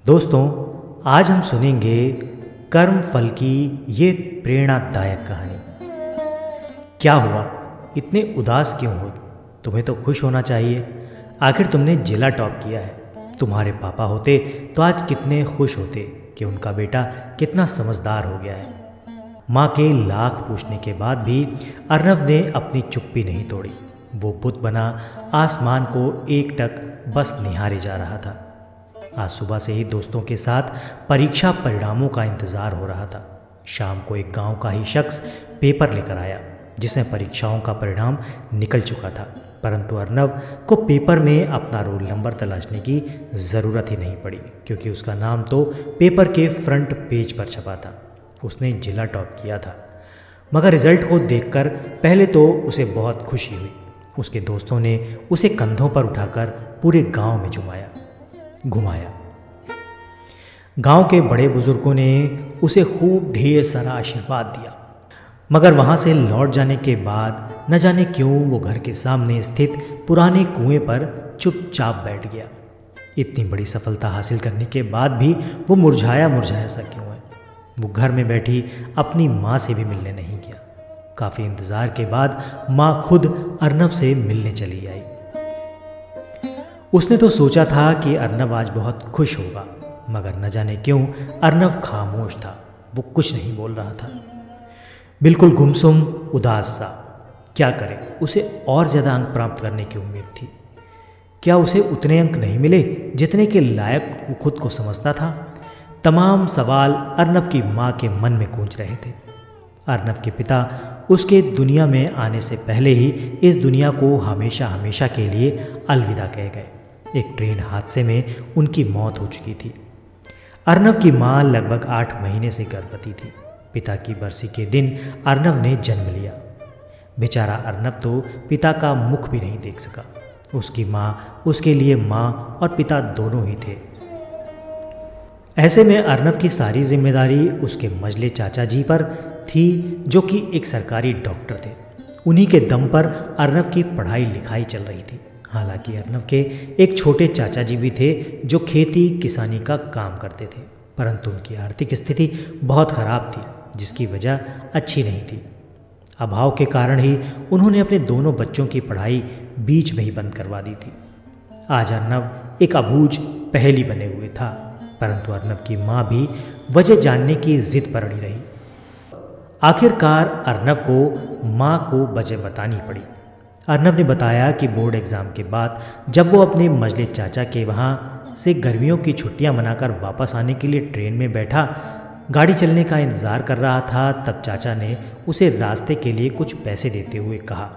दोस्तों, आज हम सुनेंगे कर्म फल की ये प्रेरणादायक कहानी। क्या हुआ, इतने उदास क्यों हो? तुम्हें तो खुश होना चाहिए, आखिर तुमने जिला टॉप किया है। तुम्हारे पापा होते तो आज कितने खुश होते कि उनका बेटा कितना समझदार हो गया है। माँ के लाख पूछने के बाद भी अर्नव ने अपनी चुप्पी नहीं तोड़ी। वो बुत बना आसमान को एकटक बस निहारे जा रहा था। आज सुबह से ही दोस्तों के साथ परीक्षा परिणामों का इंतज़ार हो रहा था। शाम को एक गांव का ही शख्स पेपर लेकर आया जिसमें परीक्षाओं का परिणाम निकल चुका था, परंतु अर्नव को पेपर में अपना रोल नंबर तलाशने की ज़रूरत ही नहीं पड़ी क्योंकि उसका नाम तो पेपर के फ्रंट पेज पर छपा था। उसने जिला टॉप किया था, मगर रिजल्ट को देखकर पहले तो उसे बहुत खुशी हुई। उसके दोस्तों ने उसे कंधों पर उठाकर पूरे गांव में घुमाया। गांव के बड़े बुजुर्गों ने उसे खूब ढेर सारा आशीर्वाद दिया, मगर वहां से लौट जाने के बाद न जाने क्यों वो घर के सामने स्थित पुराने कुएं पर चुपचाप बैठ गया। इतनी बड़ी सफलता हासिल करने के बाद भी वो मुरझाया सा क्यों है? वो घर में बैठी अपनी माँ से भी मिलने नहीं गया। काफ़ी इंतज़ार के बाद माँ खुद अर्नव से मिलने चली आई। उसने तो सोचा था कि अर्नव आज बहुत खुश होगा, मगर न जाने क्यों अर्नव खामोश था। वो कुछ नहीं बोल रहा था, बिल्कुल गुमसुम उदास सा। क्या करे, उसे और ज़्यादा अंक प्राप्त करने की उम्मीद थी। क्या उसे उतने अंक नहीं मिले जितने के लायक वो खुद को समझता था? तमाम सवाल अर्नव की माँ के मन में गूंज रहे थे। अर्नव के पिता उसके दुनिया में आने से पहले ही इस दुनिया को हमेशा के लिए अलविदा कह गए। एक ट्रेन हादसे में उनकी मौत हो चुकी थी। अर्नव की माँ लगभग 8 महीने से गर्भवती थी। पिता की बरसी के दिन अर्नव ने जन्म लिया। बेचारा अर्नव तो पिता का मुख भी नहीं देख सका। उसकी माँ उसके लिए माँ और पिता दोनों ही थे। ऐसे में अर्नव की सारी जिम्मेदारी उसके मझले चाचा जी पर थी, जो कि एक सरकारी डॉक्टर थे। उन्हीं के दम पर अर्नव की पढ़ाई लिखाई चल रही थी। हालांकि अर्नव के एक छोटे चाचा जी भी थे जो खेती किसानी का काम करते थे, परंतु उनकी आर्थिक स्थिति बहुत ख़राब थी, जिसकी वजह अच्छी नहीं थी। अभाव के कारण ही उन्होंने अपने दोनों बच्चों की पढ़ाई बीच में ही बंद करवा दी थी। आज अर्नव एक अबूझ पहेली बने हुए था, परंतु अर्नव की माँ भी वजह जानने की जिद पर अड़ी रही। आखिरकार अर्नव को माँ को वजह बतानी पड़ी। अर्नव ने बताया कि बोर्ड एग्ज़ाम के बाद जब वो अपने मझले चाचा के वहाँ से गर्मियों की छुट्टियाँ मनाकर वापस आने के लिए ट्रेन में बैठा गाड़ी चलने का इंतज़ार कर रहा था, तब चाचा ने उसे रास्ते के लिए कुछ पैसे देते हुए कहा,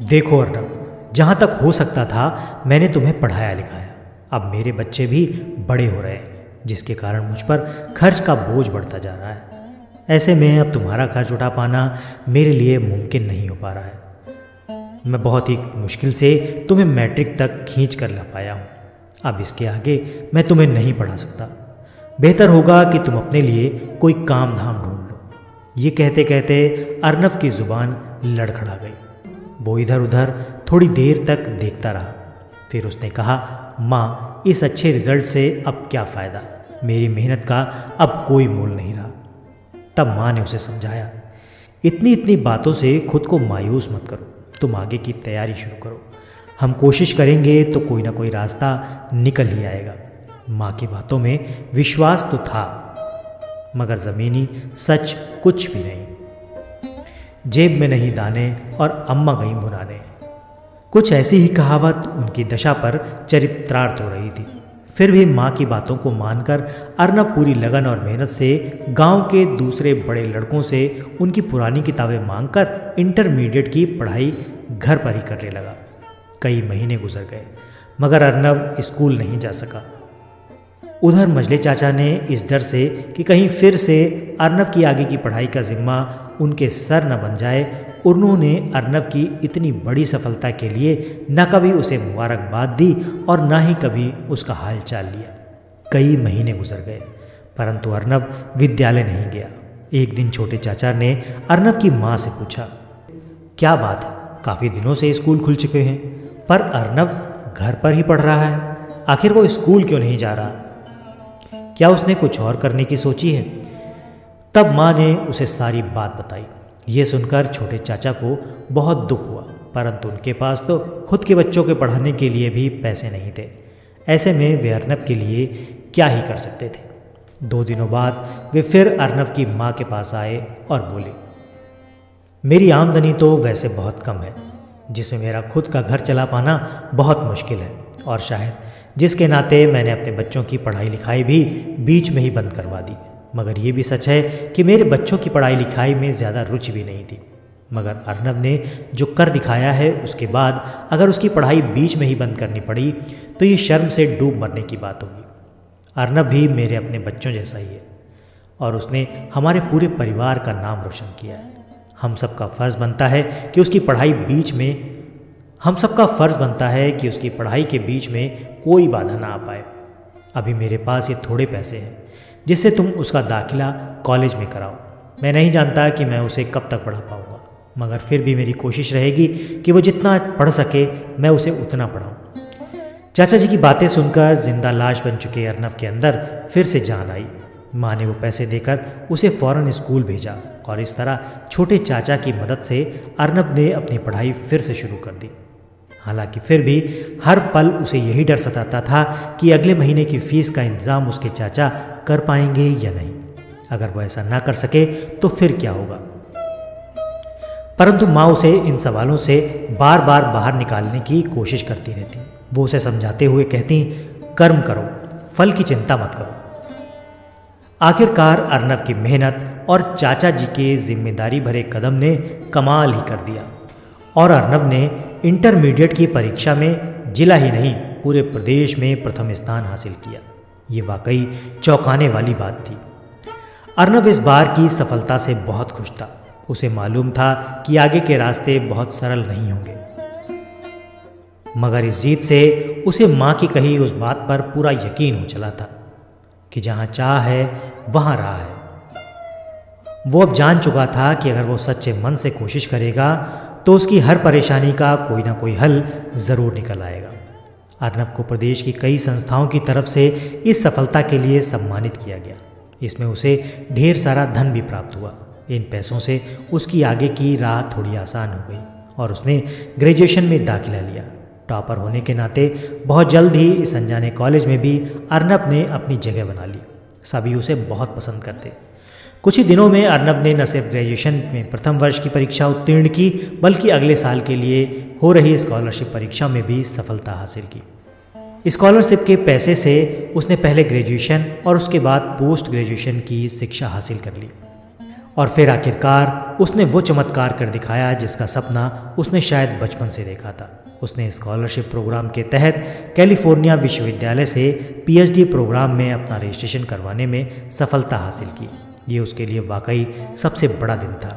देखो अर्नव, जहाँ तक हो सकता था मैंने तुम्हें पढ़ाया लिखाया। अब मेरे बच्चे भी बड़े हो रहे हैं, जिसके कारण मुझ पर खर्च का बोझ बढ़ता जा रहा है। ऐसे में अब तुम्हारा खर्च उठा पाना मेरे लिए मुमकिन नहीं हो पा रहा है। मैं बहुत ही मुश्किल से तुम्हें मैट्रिक तक खींच कर ला पाया हूँ। अब इसके आगे मैं तुम्हें नहीं पढ़ा सकता। बेहतर होगा कि तुम अपने लिए कोई काम धाम ढूंढ लो। ये कहते कहते अर्नव की ज़ुबान लड़खड़ा गई। वो इधर उधर थोड़ी देर तक देखता रहा। फिर उसने कहा, माँ, इस अच्छे रिजल्ट से अब क्या फ़ायदा? मेरी मेहनत का अब कोई मोल नहीं रहा। तब माँ ने उसे समझाया, इतनी बातों से खुद को मायूस मत करो, तुम आगे की तैयारी शुरू करो। हम कोशिश करेंगे तो कोई ना कोई रास्ता निकल ही आएगा। माँ की बातों में विश्वास तो था, मगर ज़मीनी सच कुछ भी नहीं। जेब में नहीं दाने और अम्मा गई भुनाने, कुछ ऐसी ही कहावत उनकी दशा पर चरित्रार्थ हो रही थी। फिर भी माँ की बातों को मानकर अर्नव पूरी लगन और मेहनत से गांव के दूसरे बड़े लड़कों से उनकी पुरानी किताबें मांगकर इंटरमीडिएट की पढ़ाई घर पर ही करने लगा। कई महीने गुजर गए, मगर अर्नव स्कूल नहीं जा सका। उधर मझले चाचा ने इस डर से कि कहीं फिर से अर्नव की आगे की पढ़ाई का जिम्मा उनके सर न बन जाए, उन्होंने अर्नव की इतनी बड़ी सफलता के लिए न कभी उसे मुबारकबाद दी और न ही कभी उसका हाल चाल लिया। कई महीने गुजर गए, परंतु अर्नव विद्यालय नहीं गया। एक दिन छोटे चाचा ने अर्नव की माँ से पूछा, क्या बात है, काफ़ी दिनों से स्कूल खुल चुके हैं, पर अर्नव घर पर ही पढ़ रहा है, आखिर वो स्कूल क्यों नहीं जा रहा? क्या उसने कुछ और करने की सोची है? तब माँ ने उसे सारी बात बताई। ये सुनकर छोटे चाचा को बहुत दुख हुआ, परंतु उनके पास तो खुद के बच्चों के पढ़ाने के लिए भी पैसे नहीं थे। ऐसे में वे अर्नब के लिए क्या ही कर सकते थे। 2 दिनों बाद वे फिर अर्नब की माँ के पास आए और बोले, मेरी आमदनी तो वैसे बहुत कम है, जिसमें मेरा खुद का घर चला पाना बहुत मुश्किल है, और शायद जिसके नाते मैंने अपने बच्चों की पढ़ाई लिखाई भी बीच में ही बंद करवा दी। मगर ये भी सच है कि मेरे बच्चों की पढ़ाई लिखाई में ज़्यादा रुचि भी नहीं थी। मगर अर्नब ने जो कर दिखाया है, उसके बाद अगर उसकी पढ़ाई बीच में ही बंद करनी पड़ी तो ये शर्म से डूब मरने की बात होगी। अर्नब भी मेरे अपने बच्चों जैसा ही है और उसने हमारे पूरे परिवार का नाम रोशन किया है। हम सबका फ़र्ज़ बनता है कि उसकी पढ़ाई के बीच में कोई बाधा ना आ पाए। अभी मेरे पास ये थोड़े पैसे हैं जिससे तुम उसका दाखिला कॉलेज में कराओ। मैं नहीं जानता कि मैं उसे कब तक पढ़ा पाऊँगा, मगर फिर भी मेरी कोशिश रहेगी कि वो जितना पढ़ सके मैं उसे उतना पढ़ाऊँ। चाचा जी की बातें सुनकर जिंदा लाश बन चुके अर्नब के अंदर फिर से जान आई। माँ ने वो पैसे देकर उसे फ़ौरन स्कूल भेजा और इस तरह छोटे चाचा की मदद से अर्नब ने अपनी पढ़ाई फिर से शुरू कर दी। हालांकि फिर भी हर पल उसे यही डर सताता था कि अगले महीने की फ़ीस का इंतज़ाम उसके चाचा कर पाएंगे या नहीं। अगर वो ऐसा ना कर सके तो फिर क्या होगा। परंतु माँ उसे इन सवालों से बार बार बाहर निकालने की कोशिश करती रहती। वो उसे समझाते हुए कहती, कर्म करो, फल की चिंता मत करो। आखिरकार अर्नब की मेहनत और चाचा जी के जिम्मेदारी भरे कदम ने कमाल ही कर दिया और अर्नब ने इंटरमीडिएट की परीक्षा में जिला ही नहीं पूरे प्रदेश में प्रथम स्थान हासिल किया। ये वाकई चौंकाने वाली बात थी। अर्नब इस बार की सफलता से बहुत खुश था। उसे मालूम था कि आगे के रास्ते बहुत सरल नहीं होंगे, मगर इस जीत से उसे माँ की कही उस बात पर पूरा यकीन हो चला था कि जहाँ चाह है वहाँ राह है। वो अब जान चुका था कि अगर वो सच्चे मन से कोशिश करेगा तो उसकी हर परेशानी का कोई ना कोई हल ज़रूर निकल आएगा। अर्नब को प्रदेश की कई संस्थाओं की तरफ से इस सफलता के लिए सम्मानित किया गया। इसमें उसे ढेर सारा धन भी प्राप्त हुआ। इन पैसों से उसकी आगे की राह थोड़ी आसान हो गई और उसने ग्रेजुएशन में दाखिला लिया। टॉपर होने के नाते बहुत जल्द ही इस अनजाने कॉलेज में भी अर्नब ने अपनी जगह बना ली। सभी उसे बहुत पसंद करते। कुछ ही दिनों में अर्नब ने न सिर्फ ग्रेजुएशन में प्रथम वर्ष की परीक्षा उत्तीर्ण की, बल्कि अगले साल के लिए हो रही स्कॉलरशिप परीक्षा में भी सफलता हासिल की। स्कॉलरशिप के पैसे से उसने पहले ग्रेजुएशन और उसके बाद पोस्ट ग्रेजुएशन की शिक्षा हासिल कर ली और फिर आखिरकार उसने वो चमत्कार कर दिखाया जिसका सपना उसने शायद बचपन से देखा था। उसने स्कॉलरशिप प्रोग्राम के तहत कैलिफोर्निया विश्वविद्यालय से पीएचडी प्रोग्राम में अपना रजिस्ट्रेशन करवाने में सफलता हासिल की। ये उसके लिए वाकई सबसे बड़ा दिन था।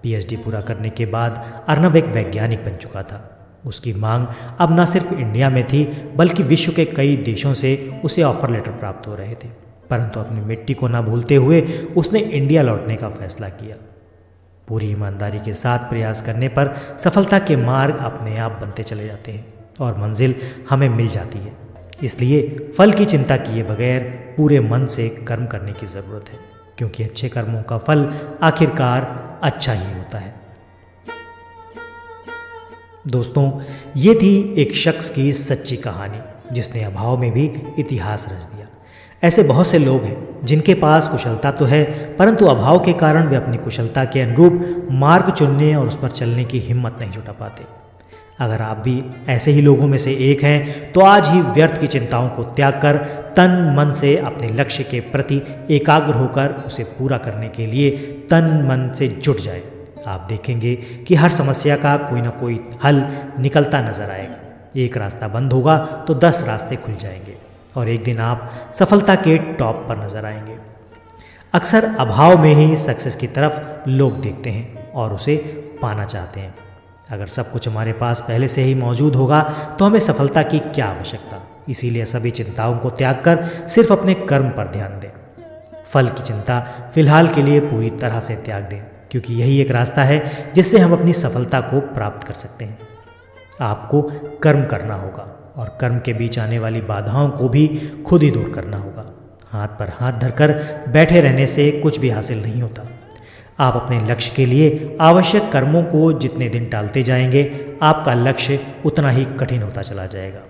पीएचडी पूरा करने के बाद अर्नब एक वैज्ञानिक बन चुका था। उसकी मांग अब न सिर्फ इंडिया में थी, बल्कि विश्व के कई देशों से उसे ऑफर लेटर प्राप्त हो रहे थे। परंतु अपनी मिट्टी को न भूलते हुए उसने इंडिया लौटने का फैसला किया। पूरी ईमानदारी के साथ प्रयास करने पर सफलता के मार्ग अपने आप बनते चले जाते हैं और मंजिल हमें मिल जाती है। इसलिए फल की चिंता किए बगैर पूरे मन से कर्म करने की ज़रूरत है, क्योंकि अच्छे कर्मों का फल आखिरकार अच्छा ही होता है। दोस्तों, ये थी एक शख्स की सच्ची कहानी जिसने अभाव में भी इतिहास रच दिया। ऐसे बहुत से लोग हैं जिनके पास कुशलता तो है, परंतु अभाव के कारण वे अपनी कुशलता के अनुरूप मार्ग चुनने और उस पर चलने की हिम्मत नहीं जुटा पाते। अगर आप भी ऐसे ही लोगों में से एक हैं तो आज ही व्यर्थ की चिंताओं को त्याग कर तन मन से अपने लक्ष्य के प्रति एकाग्र होकर उसे पूरा करने के लिए तन मन से जुट जाए। आप देखेंगे कि हर समस्या का कोई ना कोई हल निकलता नजर आएगा। एक रास्ता बंद होगा तो 10 रास्ते खुल जाएंगे और एक दिन आप सफलता के टॉप पर नजर आएंगे। अक्सर अभाव में ही सक्सेस की तरफ लोग देखते हैं और उसे पाना चाहते हैं। अगर सब कुछ हमारे पास पहले से ही मौजूद होगा तो हमें सफलता की क्या आवश्यकता। इसीलिए सभी चिंताओं को त्याग कर सिर्फ अपने कर्म पर ध्यान दें। फल की चिंता फिलहाल के लिए पूरी तरह से त्याग दें, क्योंकि यही एक रास्ता है जिससे हम अपनी सफलता को प्राप्त कर सकते हैं। आपको कर्म करना होगा और कर्म के बीच आने वाली बाधाओं को भी खुद ही दूर करना होगा। हाथ पर हाथ धरकर बैठे रहने से कुछ भी हासिल नहीं होता। आप अपने लक्ष्य के लिए आवश्यक कर्मों को जितने दिन टालते जाएंगे, आपका लक्ष्य उतना ही कठिन होता चला जाएगा।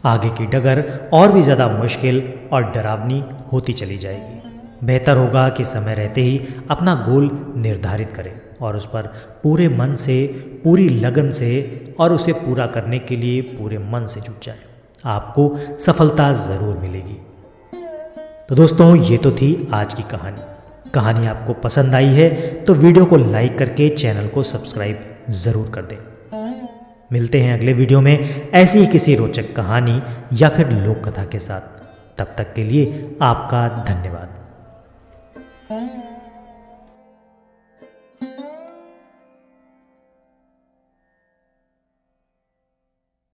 आगे की डगर और भी ज़्यादा मुश्किल और डरावनी होती चली जाएगी। बेहतर होगा कि समय रहते ही अपना गोल निर्धारित करें और उस पर पूरे मन से, पूरी लगन से और उसे पूरा करने के लिए पूरे मन से जुट जाएं। आपको सफलता ज़रूर मिलेगी। तो दोस्तों, ये तो थी आज की कहानी। कहानी आपको पसंद आई है तो वीडियो को लाइक करके चैनल को सब्सक्राइब ज़रूर कर दें। मिलते हैं अगले वीडियो में ऐसी ही किसी रोचक कहानी या फिर लोक कथा के साथ। तब तक के लिए आपका धन्यवाद।